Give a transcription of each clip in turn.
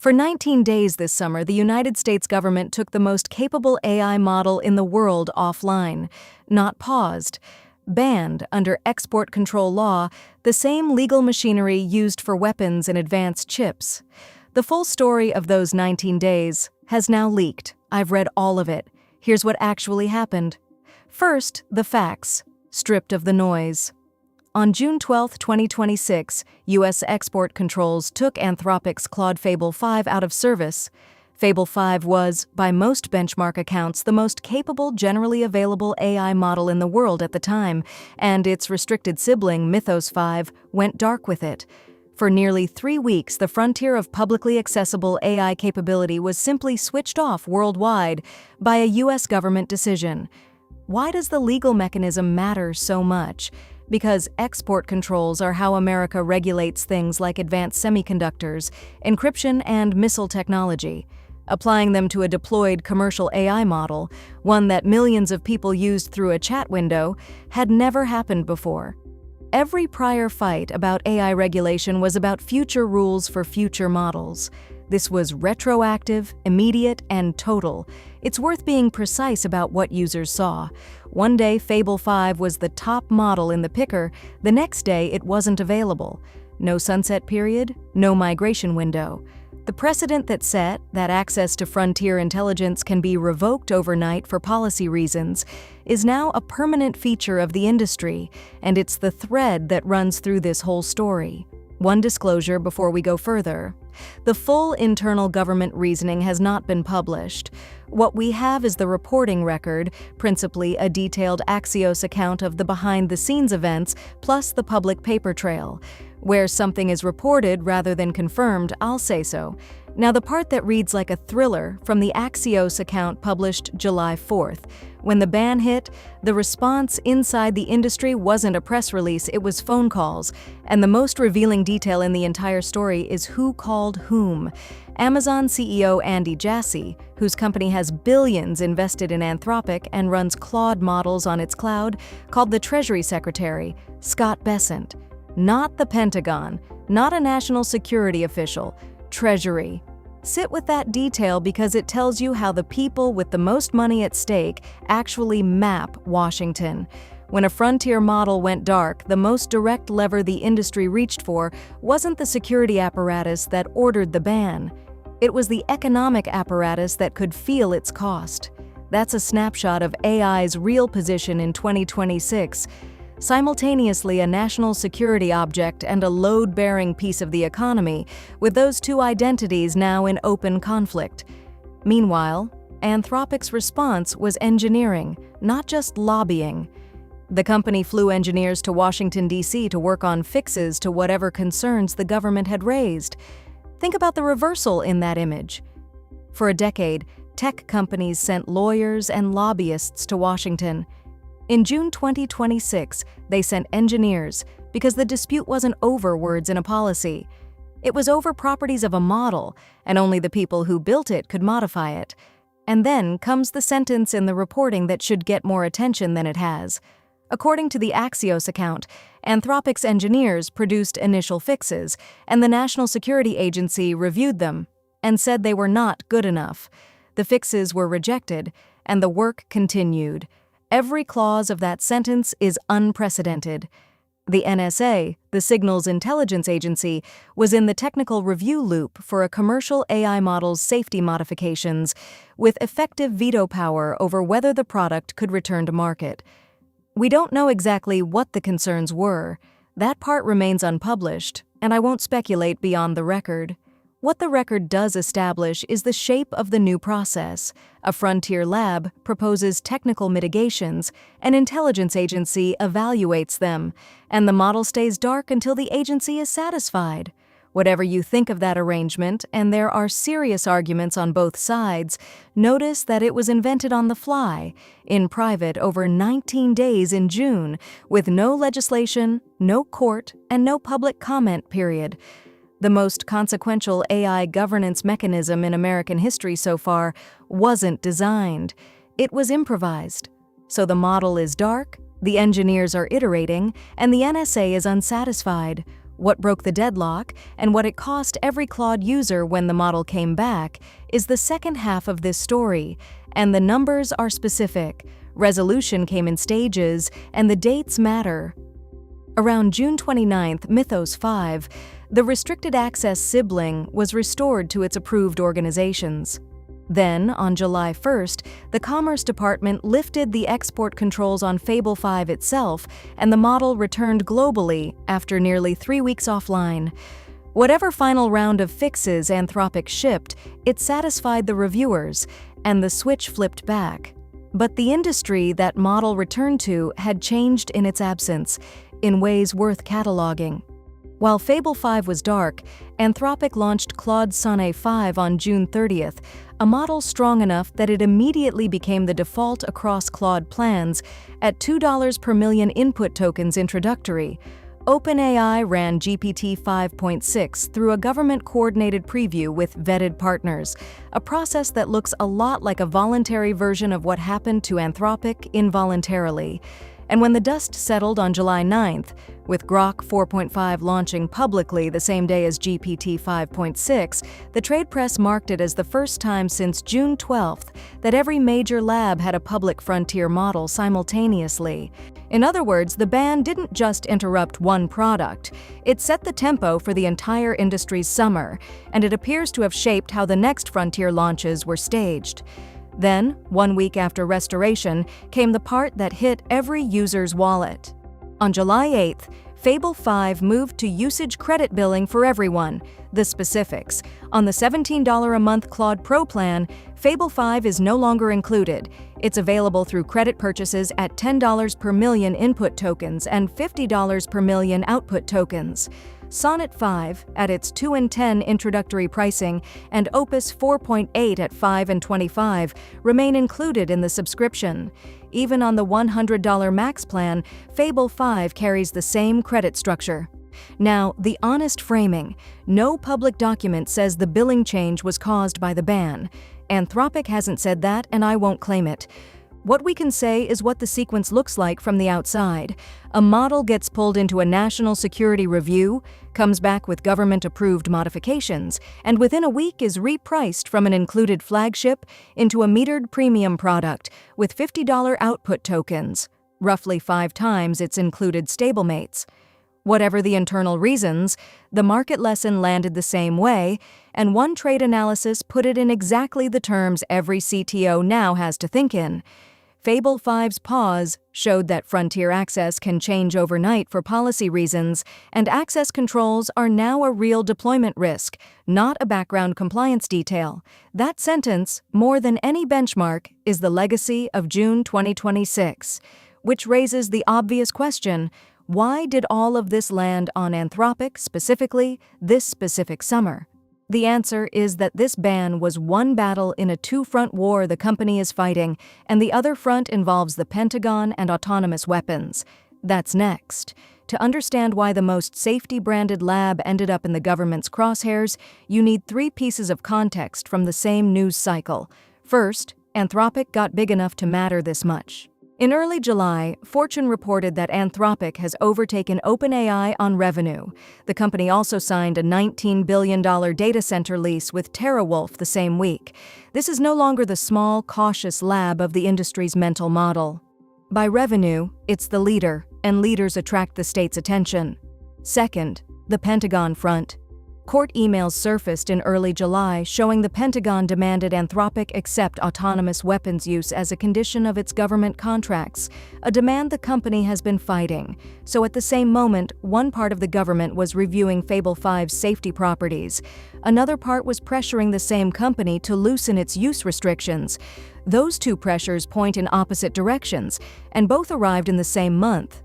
For 19 days this summer, the United States government took the most capable AI model in the world offline, not paused, banned under export control law, the same legal machinery used for weapons and advanced chips. The full story of those 19 days has now leaked. I've read all of it. Here's what actually happened. First, the facts, stripped of the noise. On June 12, 2026, U.S. export controls took Anthropic's Claude Fable 5 out of service. Fable 5 was, by most benchmark accounts, the most capable generally available AI model in the world at the time, and its restricted sibling, Mythos 5, went dark with it. For nearly 3 weeks, the frontier of publicly accessible AI capability was simply switched off worldwide by a U.S. government decision. Why does the legal mechanism matter so much? Because export controls are how America regulates things like advanced semiconductors, encryption, and missile technology. Applying them to a deployed commercial AI model, one that millions of people used through a chat window, had never happened before. Every prior fight about AI regulation was about future rules for future models. This was retroactive, immediate, and total. It's worth being precise about what users saw. One day, Fable 5 was the top model in the picker. The next day, it wasn't available. No sunset period, no migration window. The precedent that set that access to frontier intelligence can be revoked overnight for policy reasons is now a permanent feature of the industry, and it's the thread that runs through this whole story. One disclosure before we go further. The full internal government reasoning has not been published. What we have is the reporting record, principally a detailed Axios account of the behind-the-scenes events, plus the public paper trail. Where something is reported rather than confirmed, I'll say so. Now, the part that reads like a thriller from the Axios account published July 4th. When the ban hit, the response inside the industry wasn't a press release, it was phone calls. And the most revealing detail in the entire story is who called whom. Amazon CEO Andy Jassy, whose company has billions invested in Anthropic and runs Claude models on its cloud, called the Treasury Secretary, Scott Bessent. Not the Pentagon, not a national security official, Treasury. Sit with that detail because it tells you how the people with the most money at stake actually map Washington. When a frontier model went dark, the most direct lever the industry reached for wasn't the security apparatus that ordered the ban. It was the economic apparatus that could feel its cost. That's a snapshot of AI's real position in 2026. Simultaneously a national security object and a load-bearing piece of the economy, with those two identities now in open conflict. Meanwhile, Anthropic's response was engineering, not just lobbying. The company flew engineers to Washington, D.C. to work on fixes to whatever concerns the government had raised. Think about the reversal in that image. For a decade, tech companies sent lawyers and lobbyists to Washington. In June 2026, they sent engineers because the dispute wasn't over words in a policy. It was over properties of a model, and only the people who built it could modify it. And then comes the sentence in the reporting that should get more attention than it has. According to the Axios account, Anthropic's engineers produced initial fixes, and the National Security Agency reviewed them and said they were not good enough. The fixes were rejected, and the work continued. Every clause of that sentence is unprecedented. The NSA, the Signals Intelligence Agency, was in the technical review loop for a commercial AI model's safety modifications, with effective veto power over whether the product could return to market. We don't know exactly what the concerns were. That part remains unpublished, and I won't speculate beyond the record. What the record does establish is the shape of the new process. A frontier lab proposes technical mitigations, an intelligence agency evaluates them, and the model stays dark until the agency is satisfied. Whatever you think of that arrangement, and there are serious arguments on both sides, notice that it was invented on the fly, in private over 19 days in June, with no legislation, no court, and no public comment period. The most consequential AI governance mechanism in American history so far wasn't designed. It was improvised. So the model is dark, the engineers are iterating, and the NSA is unsatisfied. What broke the deadlock, and what it cost every Claude user when the model came back, is the second half of this story, and the numbers are specific. Resolution came in stages, and the dates matter. Around June 29th, Mythos 5, the restricted access sibling, was restored to its approved organizations. Then, on July 1st, the Commerce Department lifted the export controls on Fable 5 itself, and the model returned globally after nearly 3 weeks offline. Whatever final round of fixes Anthropic shipped, it satisfied the reviewers, and the switch flipped back. But the industry that model returned to had changed in its absence, in ways worth cataloging. While Fable 5 was dark, Anthropic launched Claude Sonnet 5 on June 30th, a model strong enough that it immediately became the default across Claude plans at $2 per million input tokens introductory. OpenAI ran GPT 5.6 through a government-coordinated preview with vetted partners, a process that looks a lot like a voluntary version of what happened to Anthropic involuntarily. And when the dust settled on July 9th, with Grok 4.5 launching publicly the same day as GPT 5.6, the trade press marked it as the first time since June 12th that every major lab had a public frontier model simultaneously. In other words, the ban didn't just interrupt one product, it set the tempo for the entire industry's summer, and it appears to have shaped how the next frontier launches were staged. Then, 1 week after restoration, came the part that hit every user's wallet. On July 8th, Fable 5 moved to usage credit billing for everyone. The specifics: on the $17 a month Claude Pro plan, Fable 5 is no longer included. It's available through credit purchases at $10 per million input tokens and $50 per million output tokens. Sonnet 5, at its 2 and 10 introductory pricing, and Opus 4.8 at 5 and 25 remain included in the subscription. Even on the $100 max plan, Fable 5 carries the same credit structure. Now, the honest framing: no public document says the billing change was caused by the ban. Anthropic hasn't said that, and I won't claim it. What we can say is what the sequence looks like from the outside. A model gets pulled into a national security review, comes back with government-approved modifications, and within a week is repriced from an included flagship into a metered premium product with $50 output tokens, roughly 5 times its included stablemates. Whatever the internal reasons, the market lesson landed the same way, and one trade analysis put it in exactly the terms every CTO now has to think in. Fable 5's pause showed that frontier access can change overnight for policy reasons, and access controls are now a real deployment risk, not a background compliance detail. That sentence, more than any benchmark, is the legacy of June 2026, which raises the obvious question: why did all of this land on Anthropic specifically this specific summer? The answer is that this ban was one battle in a two-front war the company is fighting, and the other front involves the Pentagon and autonomous weapons. That's next. To understand why the most safety-branded lab ended up in the government's crosshairs, you need 3 pieces of context from the same news cycle. First, Anthropic got big enough to matter this much. In early July, Fortune reported that Anthropic has overtaken OpenAI on revenue. The company also signed a $19 billion data center lease with TeraWulf the same week. This is no longer the small, cautious lab of the industry's mental model. By revenue, it's the leader, and leaders attract the state's attention. Second, the Pentagon front. Court emails surfaced in early July showing the Pentagon demanded Anthropic accept autonomous weapons use as a condition of its government contracts, a demand the company has been fighting. So at the same moment, one part of the government was reviewing Fable 5's safety properties. Another part was pressuring the same company to loosen its use restrictions. Those 2 pressures point in opposite directions, and both arrived in the same month.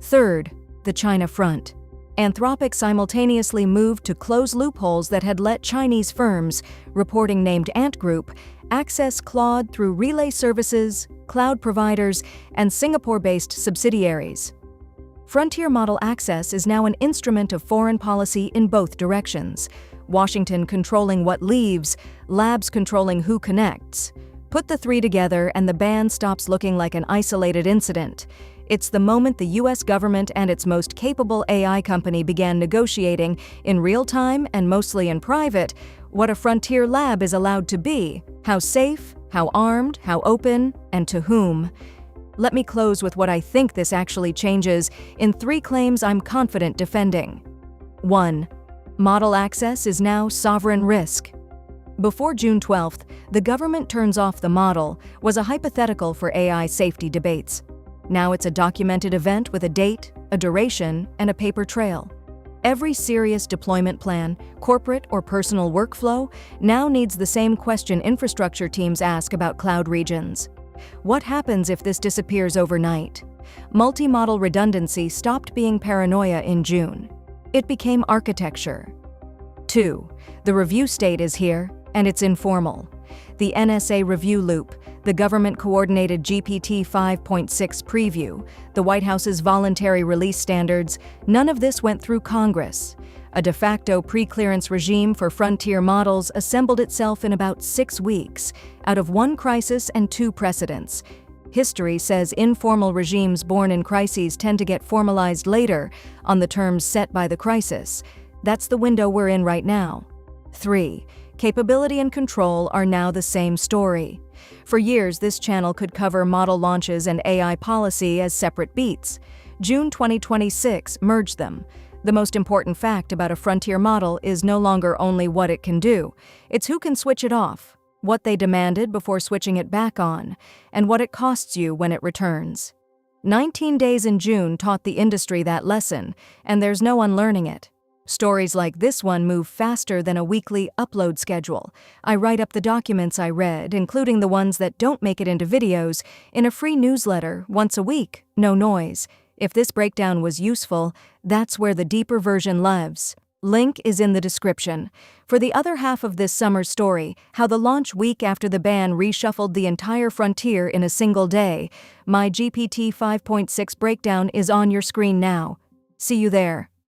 Third, the China front. Anthropic simultaneously moved to close loopholes that had let Chinese firms, reporting named Ant Group, access Claude through relay services, cloud providers, and Singapore-based subsidiaries. Frontier model access is now an instrument of foreign policy in both directions. Washington controlling what leaves, labs controlling who connects. Put the 3 together and the ban stops looking like an isolated incident. It's the moment the US government and its most capable AI company began negotiating, in real time and mostly in private, what a frontier lab is allowed to be, how safe, how armed, how open, and to whom. Let me close with what I think this actually changes in 3 claims I'm confident defending. 1. Model access is now sovereign risk. Before June 12th, the government turns off the model was a hypothetical for AI safety debates. Now it's a documented event with a date, a duration, and a paper trail. Every serious deployment plan, corporate or personal workflow, now needs the same question infrastructure teams ask about cloud regions. What happens if this disappears overnight? Multi-model redundancy stopped being paranoia in June. It became architecture. 2. The review state is here, and it's informal. The NSA review loop, the government-coordinated GPT 5.6 preview, the White House's voluntary release standards, none of this went through Congress. A de facto pre-clearance regime for frontier models assembled itself in about 6 weeks, out of 1 crisis and 2 precedents. History says informal regimes born in crises tend to get formalized later, on the terms set by the crisis. That's the window we're in right now. 3. Capability and control are now the same story. For years, this channel could cover model launches and AI policy as separate beats. June 2026 merged them. The most important fact about a frontier model is no longer only what it can do, it's who can switch it off, what they demanded before switching it back on, and what it costs you when it returns. 19 days in June taught the industry that lesson, and there's no unlearning it. Stories like this one move faster than a weekly upload schedule. I write up the documents I read, including the ones that don't make it into videos, in a free newsletter once a week, no noise. If this breakdown was useful, that's where the deeper version lives. Link is in the description. For the other half of this summer's story, how the launch week after the ban reshuffled the entire frontier in a single day, my GPT 5.6 breakdown is on your screen now. See you there.